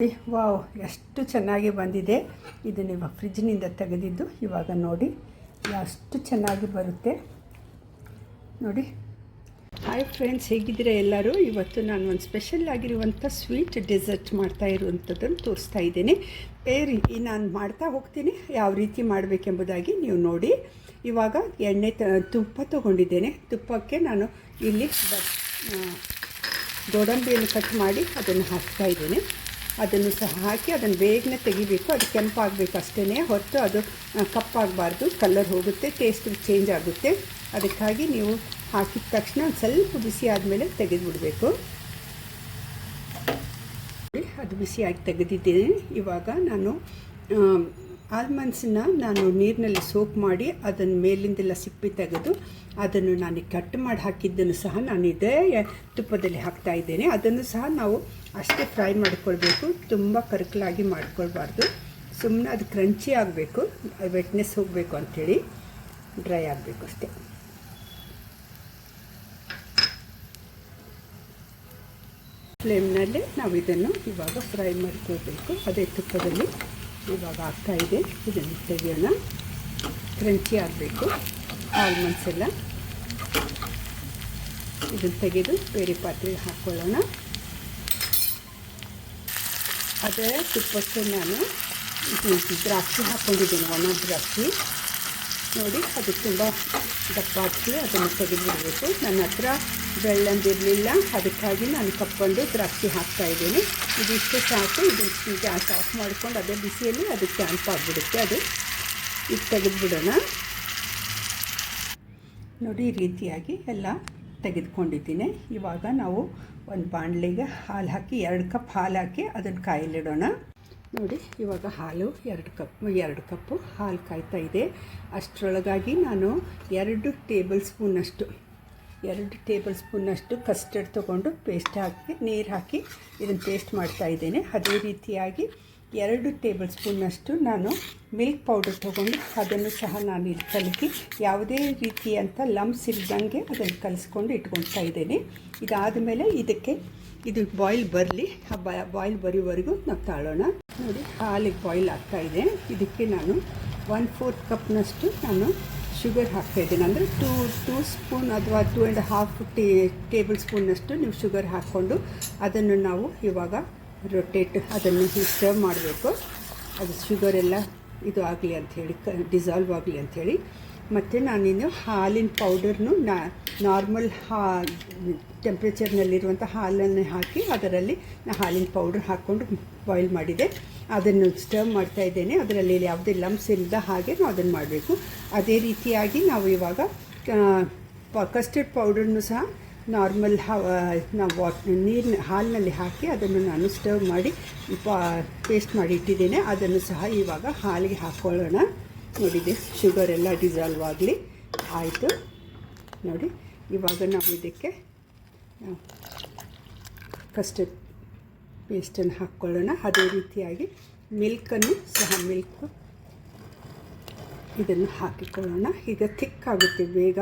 Wow, ಎಷ್ಟು ಚೆನ್ನಾಗಿ ಬಂದಿದೆ. ಇದನ್ನು ಇವಾಗ ಫ್ರಿಜ್ನಿಂದ ತೆಗೆದಿದ್ದು ಇವಾಗ ನೋಡಿ ಎಷ್ಟು ಚೆನ್ನಾಗಿ ಬರುತ್ತೆ ನೋಡಿ. ಹಾಯ್ ಫ್ರೆಂಡ್ಸ್, ಹೇಗಿದ್ದೀರಾ ಎಲ್ಲರೂ? ಇವತ್ತು ನಾನು ಒಂದು ಸ್ಪೆಷಲ್ ಆಗಿರುವಂಥ ಸ್ವೀಟ್ ಡೆಸರ್ಟ್ ಮಾಡ್ತಾ ಇರುವಂಥದ್ದನ್ನು ತೋರಿಸ್ತಾ ಇದ್ದೇನೆ. ನಾನು ಮಾಡ್ತಾ ಹೋಗ್ತೀನಿ, ಯಾವ ರೀತಿ ಮಾಡಬೇಕೆಂಬುದಾಗಿ ನೀವು ನೋಡಿ. ಇವಾಗ ತುಪ್ಪ ತೊಗೊಂಡಿದ್ದೇನೆ. ತುಪ್ಪಕ್ಕೆ ನಾನು ಇಲ್ಲಿ ಗೋಡಂಬಿಯನ್ನು ಕಟ್ ಮಾಡಿ ಅದನ್ನು ಹಾಕ್ತಾ ಇದ್ದೇನೆ. ಅದನ್ನು ಸಹ ಹಾಕಿ ಅದನ್ನು ಬೇಗನೆ ತೆಗಿಬೇಕು. ಅದು ಕೆಂಪಾಗಬೇಕು ಅಷ್ಟೇ ಹೊರತು ಅದು ಕಪ್ಪಾಗಬಾರ್ದು. ಕಲರ್ ಹೋಗುತ್ತೆ, ಟೇಸ್ಟ್ ಚೇಂಜ್ ಆಗುತ್ತೆ. ಅದಕ್ಕಾಗಿ ನೀವು ಹಾಕಿದ ತಕ್ಷಣ ಸ್ವಲ್ಪ ಬಿಸಿ ಆದಮೇಲೆ ತೆಗೆದುಬಿಡಬೇಕು. ಅದು ಬಿಸಿಯಾಗಿ ತೆಗೆದಿದ್ದೇನೆ. ಇವಾಗ ನಾನು ಆಲ್ಮಂಡ್ಸನ್ನ ನಾನು ನೀರಿನಲ್ಲಿ ಸೋಪ್ ಮಾಡಿ ಅದನ್ನು ಮೇಲಿಂದೆಲ್ಲ ಸಿಪ್ಪೆ ತೆಗೆದು ಅದನ್ನು ನಾನು ಕಟ್ ಮಾಡಿ ಹಾಕಿದ್ದನ್ನು ಸಹ ನಾನು ಇದೇ ತುಪ್ಪದಲ್ಲಿ ಹಾಕ್ತಾ ಇದ್ದೇನೆ. ಅದನ್ನು ಸಹ ನಾವು ಅಷ್ಟೇ ಫ್ರೈ ಮಾಡಿಕೊಳ್ಬೇಕು, ತುಂಬ ಕರಕಲಾಗಿ ಮಾಡಿಕೊಳ್ಬಾರ್ದು. ಸುಮ್ಮನೆ ಅದು ಕ್ರಂಚಿ ಆಗಬೇಕು, ವೆಟ್ನೆಸ್ ಹೋಗಬೇಕು ಅಂಥೇಳಿ ಡ್ರೈ ಆಗಬೇಕು ಅಷ್ಟೇ. ಫ್ಲೇಮ್ನಲ್ಲೇ ನಾವು ಇದನ್ನು ಇವಾಗ ಫ್ರೈ ಮಾಡಿಕೊಳ್ಬೇಕು. ಅದೇ ತುಪ್ಪದಲ್ಲಿ ಇವಾಗ ಆಗ್ತಾಯಿದೆ. ಇದನ್ನು ತೆಗೆಯೋಣ. ಕ್ರಂಚಿ ಆಗಬೇಕು ಆಲ್ಮಂಡ್ಸ್ ಎಲ್ಲ. ಇದನ್ನು ತೆಗೆದು ಬೇರೆ ಪಾತ್ರೆಗೆ ಹಾಕ್ಕೊಳ್ಳೋಣ. ಅದೇ ತುಪ್ಪಕ್ಕೆ ನಾನು ದ್ರಾಕ್ಷಿ ಹಾಕ್ಕೊಂಡಿದ್ದೇನೆ, ಒಣ ದ್ರಾಕ್ಷಿ ನೋಡಿ. ಅದು ತುಂಬ ದಪ್ಪ ಹಾಕಿ ಅದನ್ನು ತೆಗೆದುಬಿಡಬೇಕು. ನನ್ನ ಹತ್ರ ಬೆಳ್ಳಂದಿರಲಿಲ್ಲ, ಅದಕ್ಕಾಗಿ ನಾನು ಕಪ್ಕೊಂಡು ದ್ರಾಕ್ಷಿ ಹಾಕ್ತಾಯಿದ್ದೇನೆ. ಇದಿಷ್ಟು ಸಾಕು. ಇದು ಗ್ಯಾಸ್ ಆಫ್ ಮಾಡ್ಕೊಂಡು ಅದೇ ಬಿಸಿಯಲ್ಲಿ ಅದು ಕ್ಯಾಂಪ್ ಆಗಿಬಿಡುತ್ತೆ. ಅದು ಇದು ತೆಗೆದುಬಿಡೋಣ ನೋಡಿ. ಈ ರೀತಿಯಾಗಿ ಎಲ್ಲ ತೆಗೆದುಕೊಂಡಿದ್ದೀನಿ. ಇವಾಗ ನಾವು ಒಂದು ಬಾಣಲೆಗೆ ಹಾಲು ಹಾಕಿ 2 ಕಪ್ ಹಾಲು ಹಾಕಿ ಅದನ್ನು ಕಾಯಲಿಡೋಣ ನೋಡಿ. ಇವಾಗ ಹಾಲು 2 ಕಪ್ಪು ಹಾಲು ಕಾಯ್ತಾ ಇದೆ. ಅಷ್ಟರೊಳಗಾಗಿ ನಾನು 2 ಟೇಬಲ್ ಸ್ಪೂನಷ್ಟು ಕಸ್ಟರ್ಡ್ ತೊಗೊಂಡು ಪೇಸ್ಟ್ ಹಾಕಿ ನೀರು ಹಾಕಿ ಇದನ್ನು ಪೇಸ್ಟ್ ಮಾಡ್ತಾ ಇದ್ದೇನೆ. ಅದೇ ರೀತಿಯಾಗಿ 2 ಟೇಬಲ್ ಸ್ಪೂನಷ್ಟು ನಾನು ಮಿಲ್ಕ್ ಪೌಡರ್ ತೊಗೊಂಡು ಅದನ್ನು ಸಹ ನಾನು ಇಲ್ಲಿ ಕಲಕಿ ಯಾವುದೇ ರೀತಿಯಂಥ ಲಂಪ್ಸ್ ಇಲ್ದಂಗೆ ಅದನ್ನು ಕಲಿಸ್ಕೊಂಡು ಇಟ್ಕೊಳ್ತಾ ಇದ್ದೇನೆ. ಇದಾದ ಮೇಲೆ ಇದು ಬಾಯ್ಲ್ ಬರಲಿ. ಬಾಯ್ಲ್ ಬರೋವರೆಗೂ ನಾವು ತಾಳೋಣ ನೋಡಿ. ಹಾಲಿಗೆ ಬಾಯ್ಲ್ ಆಗ್ತಾಯಿದೆ. ಇದಕ್ಕೆ ನಾನು 1/4 ಕಪ್ನಷ್ಟು ನಾನು ಶುಗರ್ ಹಾಕ್ತಾಯಿದ್ದೇನೆ. ಅಂದರೆ 2 ಸ್ಪೂನ್ ಅಥವಾ 2.5 ಟೇಬಲ್ ಸ್ಪೂನಷ್ಟು ನೀವು ಶುಗರ್ ಹಾಕ್ಕೊಂಡು ಅದನ್ನು ನಾವು ಇವಾಗ ಅದನ್ನು ಸ್ಟವ್ ಮಾಡಬೇಕು. ಅದು ಶುಗರೆಲ್ಲ ಇದು ಆಗಲಿ ಅಂಥೇಳಿ, ಡಿಸಾಲ್ವ್ ಆಗಲಿ ಅಂಥೇಳಿ. ಮತ್ತು ನಾನಿನ್ನು ಹಾಲಿನ ಪೌಡರ್ನು ನಾರ್ಮಲ್ ಟೆಂಪ್ರೇಚರ್ನಲ್ಲಿರುವಂಥ ಹಾಲನ್ನು ಹಾಕಿ ಅದರಲ್ಲಿ ಹಾಲಿನ ಪೌಡರ್ ಹಾಕ್ಕೊಂಡು ಬಾಯ್ಲ್ ಮಾಡಿದೆ. ಅದನ್ನು ಸ್ಟವ್ ಮಾಡ್ತಾಯಿದ್ದೇನೆ. ಅದರಲ್ಲಿ ಯಾವುದೇ ಲಂಪ್ಸ್ ಇಲ್ಲದ ಹಾಗೆ ನಾವು ಅದನ್ನು ಮಾಡಬೇಕು. ಅದೇ ರೀತಿಯಾಗಿ ನಾವು ಇವಾಗ ಕಸ್ಟರ್ಡ್ ಪೌಡರ್ನು ಸಹ ನಾರ್ಮಲ್ ನಾವು ಹಾಲಿನಲ್ಲಿ ಹಾಕಿ ಅದನ್ನು ನಾನು ಸ್ಟವ್ ಮಾಡಿ ಪೇಸ್ಟ್ ಮಾಡಿ ಇಟ್ಟಿದ್ದೇನೆ. ಅದನ್ನು ಸಹ ಇವಾಗ ಹಾಲಿಗೆ ಹಾಕ್ಕೊಳ್ಳೋಣ ನೋಡಿದೆ. ಶುಗರ್ ಎಲ್ಲ ಡಿಸಾಲ್ವ್ ಆಗಲಿ. ಆಯಿತು ನೋಡಿ. ಇವಾಗ ನಾವು ಇದಕ್ಕೆ ಕಸ್ಟರ್ಡ್ ಪೇಸ್ಟನ್ನು ಹಾಕ್ಕೊಳ್ಳೋಣ. ಅದೇ ರೀತಿಯಾಗಿ ಮಿಲ್ಕನ್ನು ಸಹ ಇದನ್ನು ಹಾಕಿಕೊಳ್ಳೋಣ. ಈಗ ಥಿಕ್ಕಾಗುತ್ತೆ ಬೇಗ.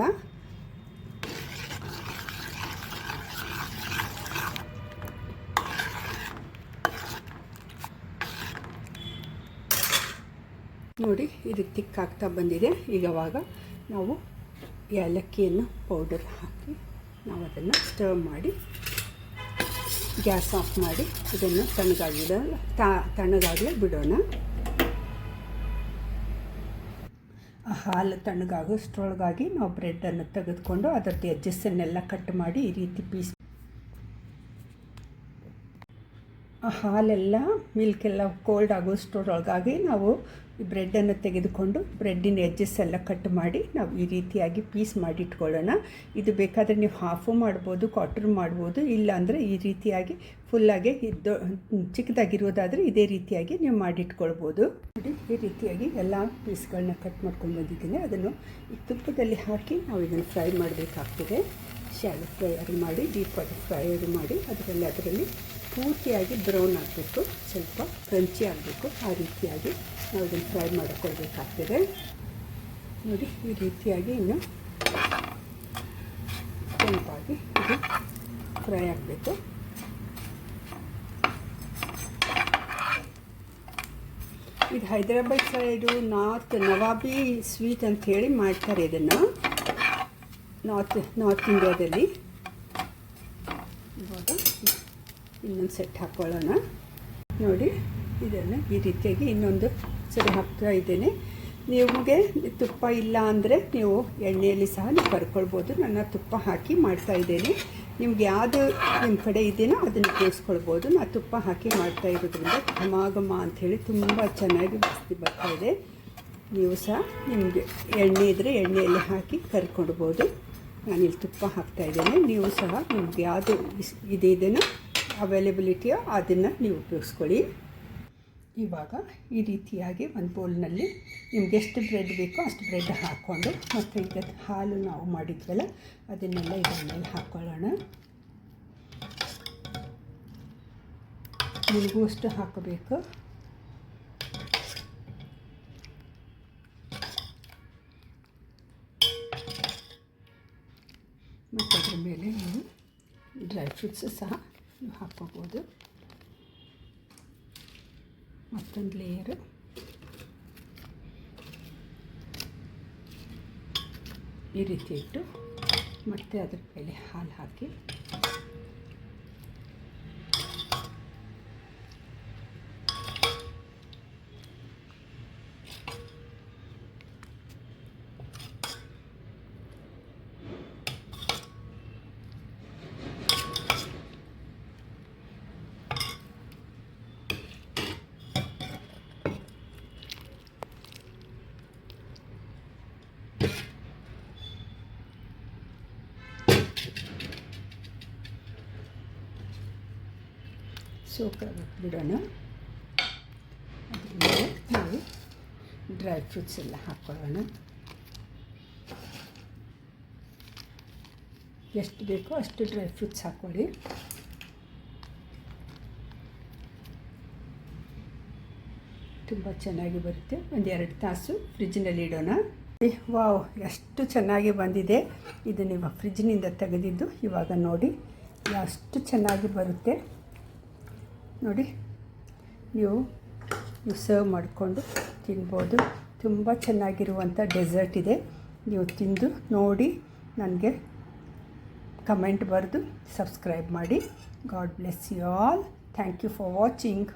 ನೋಡಿ, ಇದು ತಿಕ್ಕಾಗ್ತಾ ಬಂದಿದೆ. ಈಗವಾಗ ನಾವು ಏಲಕ್ಕಿಯನ್ನು ಪೌಡರ್ ಹಾಕಿ ನಾವು ಅದನ್ನು ಸ್ಟವ್ ಮಾಡಿ ಗ್ಯಾಸ್ ಆಫ್ ಮಾಡಿ ಇದನ್ನು ತಣ್ಣಗಾಗಲೇ ಬಿಡೋಣ. ಹಾಲು ತಣ್ಣಗಾಗೋಷ್ಟರೊಳಗಾಗಿ ನಾವು ಬ್ರೆಡ್ಡನ್ನು ತೆಗೆದುಕೊಂಡು ಅದರದ್ದು ಎಡ್ಜಸ್ಸನ್ನೆಲ್ಲ ಕಟ್ ಮಾಡಿ ಈ ರೀತಿ ಪೀಸ್. ಹಾಲೆಲ್ಲ ಮಿಲ್ಕೆಲ್ಲ ಕೋಲ್ಡ್ ಆಗೋಷ್ಟರೊಳಗಾಗಿ ನಾವು ಈ ಬ್ರೆಡ್ಡನ್ನು ತೆಗೆದುಕೊಂಡು ಬ್ರೆಡ್ಡಿನ ಎಡ್ಜಸ್ ಎಲ್ಲ ಕಟ್ ಮಾಡಿ ನಾವು ಈ ರೀತಿಯಾಗಿ ಪೀಸ್ ಮಾಡಿ ಇಟ್ಕೊಳ್ಳೋಣ. ಇದು ಬೇಕಾದರೆ ನೀವು ಹಾಫು ಮಾಡ್ಬೋದು, ಕ್ವಾರ್ಟರ್ ಮಾಡ್ಬೋದು. ಇಲ್ಲಾಂದರೆ ಈ ರೀತಿಯಾಗಿ ಫುಲ್ಲಾಗಿ ಚಿಕ್ಕದಾಗಿರೋದಾದರೆ ಇದೇ ರೀತಿಯಾಗಿ ನೀವು ಮಾಡಿಟ್ಕೊಳ್ಬೋದು ನೋಡಿ. ಈ ರೀತಿಯಾಗಿ ಎಲ್ಲ ಪೀಸ್ಗಳನ್ನ ಕಟ್ ಮಾಡ್ಕೊಂಡು ಬಂದಿದ್ದೀನಿ. ಅದನ್ನು ಈ ತುಪ್ಪದಲ್ಲಿ ಹಾಕಿ ನಾವು ಇದನ್ನು ಫ್ರೈ ಮಾಡಬೇಕಾಗ್ತದೆ. ಶಾಲೋ ಫ್ರೈ ಮಾಡಿ, ಡೀಪಾಗಿ ಫ್ರೈ ಮಾಡಿ ಅದರಲ್ಲಿ ಪೂರ್ತಿಯಾಗಿ ಬ್ರೌನ್ ಆಗಬೇಕು, ಸ್ವಲ್ಪ ಕ್ರಂಚಿ ಆಗಬೇಕು. ಆ ರೀತಿಯಾಗಿ ನಾವು ಇದನ್ನು ಫ್ರೈ ಮಾಡಿಕೊಳ್ಬೇಕಾಗ್ತದೆ ನೋಡಿ. ಈ ರೀತಿಯಾಗಿ ಇನ್ನು ಕೆಂಪಾಗಿ ಇದು ಫ್ರೈ ಆಗಬೇಕು. ಇದು ಹೈದರಾಬಾದ್ ಸೈಡು ನವಾಬಿ ಸ್ವೀಟ್ ಅಂಥೇಳಿ ಮಾಡ್ತಾರೆ ಇದನ್ನು ನಾರ್ತ್ ಇಂಡಿಯಾದಲ್ಲಿ. ಇವಾಗ ಇನ್ನೊಂದು ಸೆಟ್ ಹಾಕ್ಕೊಳ್ಳೋಣ. ನೋಡಿ ಇದನ್ನು ಈ ರೀತಿಯಾಗಿ ಇನ್ನೊಂದು ಸರಿ ಹಾಕ್ತಾ ಇದ್ದೇನೆ. ನಿಮಗೆ ತುಪ್ಪ ಇಲ್ಲ ಅಂದರೆ ನೀವು ಎಣ್ಣೆಯಲ್ಲಿ ಸಹ ನೀವು ಕರ್ಕೊಳ್ಬೋದು. ನಾನು ತುಪ್ಪ ಹಾಕಿ ಮಾಡ್ತಾಯಿದ್ದೇನೆ. ನಿಮ್ಗೆ ಯಾವುದು ನಿಮ್ಮ ಕಡೆ ಇದೆಯೋ ಅದನ್ನು ಉಪಯೋಗಿಸ್ಕೊಳ್ಬೋದು. ನಾನು ತುಪ್ಪ ಹಾಕಿ ಮಾಡ್ತಾ ಇರೋದ್ರಿಂದ ಘಮ ಅಂಥೇಳಿ ತುಂಬ ಚೆನ್ನಾಗಿ ಬರ್ತಾಯಿದೆ. ನೀವು ಸಹ ನಿಮಗೆ ಎಣ್ಣೆ ಇದ್ದರೆ ಎಣ್ಣೆಯಲ್ಲಿ ಹಾಕಿ ಕರ್ಕೊಳ್ಬೋದು. ನಾನಿಲ್ಲಿ ತುಪ್ಪ ಹಾಕ್ತಾಯಿದ್ದೇನೆ. ನೀವು ಸಹ ನಿಮ್ಗೆ ಯಾವುದು ಇದೆಯೋ ಅವೈಲೇಬಿಲಿಟಿಯೋ ಅದನ್ನು ನೀವು ಉಪಯೋಗಿಸ್ಕೊಳ್ಳಿ. ಇವಾಗ ಈ ರೀತಿಯಾಗಿ ಒಂದು ಬೌಲ್ನಲ್ಲಿ ನಿಮ್ಗೆ ಎಷ್ಟು ಬ್ರೆಡ್ ಬೇಕೋ ಅಷ್ಟು ಬ್ರೆಡ್ ಹಾಕ್ಕೊಂಡು, ಮತ್ತು ಈಗ ಹಾಲು ನಾವು ಮಾಡಿದ್ವಲ್ಲ ಅದನ್ನೆಲ್ಲ ಇದರ ಮೇಲೆ ಹಾಕ್ಕೊಳ್ಳೋಣ. ನಿಮಗೂ ಅಷ್ಟು ಹಾಕಬೇಕು. ಮತ್ತು ಅದ್ರ ಮೇಲೆ ನೀವು ಡ್ರೈ ಫ್ರೂಟ್ಸು ಸಹ ನೀವು ಹಾಕ್ಕೋಬೋದು. ಮತ್ತೊಂದು ಲೇಯರು ಈ ರೀತಿ ಇಟ್ಟು ಮತ್ತೆ ಅದ್ರ ಮೇಲೆ ಹಾಲು ಹಾಕಿ ಬಿಡೋಣ. ಅದ್ರ ಮೇಲೆ ನಾವು ಡ್ರೈ ಫ್ರೂಟ್ಸ್ ಎಲ್ಲ ಹಾಕ್ಕೊಳ್ಳೋಣ. ಎಷ್ಟು ಬೇಕೋ ಅಷ್ಟು ಡ್ರೈ ಫ್ರೂಟ್ಸ್ ಹಾಕ್ಕೊಳ್ಳಿ. ತುಂಬ ಚೆನ್ನಾಗಿ ಬರುತ್ತೆ. ಒಂದು 2 ತಾಸು ಫ್ರಿಜ್ಜಿನಲ್ಲಿ ಇಡೋಣ. ವಾವ್, ಎಷ್ಟು ಚೆನ್ನಾಗಿ ಬಂದಿದೆ. ಇದು ನೀವು ಫ್ರಿಜ್ಜಿನಿಂದ ತೆಗೆದಿದ್ದು ಇವಾಗ ನೋಡಿ ಎಷ್ಟು ಚೆನ್ನಾಗಿ ಬರುತ್ತೆ ನೋಡಿ. ನೀವು ಸರ್ವ್ ಮಾಡಿಕೊಂಡು ತಿನ್ಬೋದು. ತುಂಬ ಚೆನ್ನಾಗಿರುವಂಥ ಡೆಸರ್ಟ್ ಇದೆ. ನೀವು ತಿಂದು ನೋಡಿ ನನಗೆ ಕಮೆಂಟ್ ಬರೆದು ಸಬ್ಸ್ಕ್ರೈಬ್ ಮಾಡಿ. God bless you all. Thank you for watching.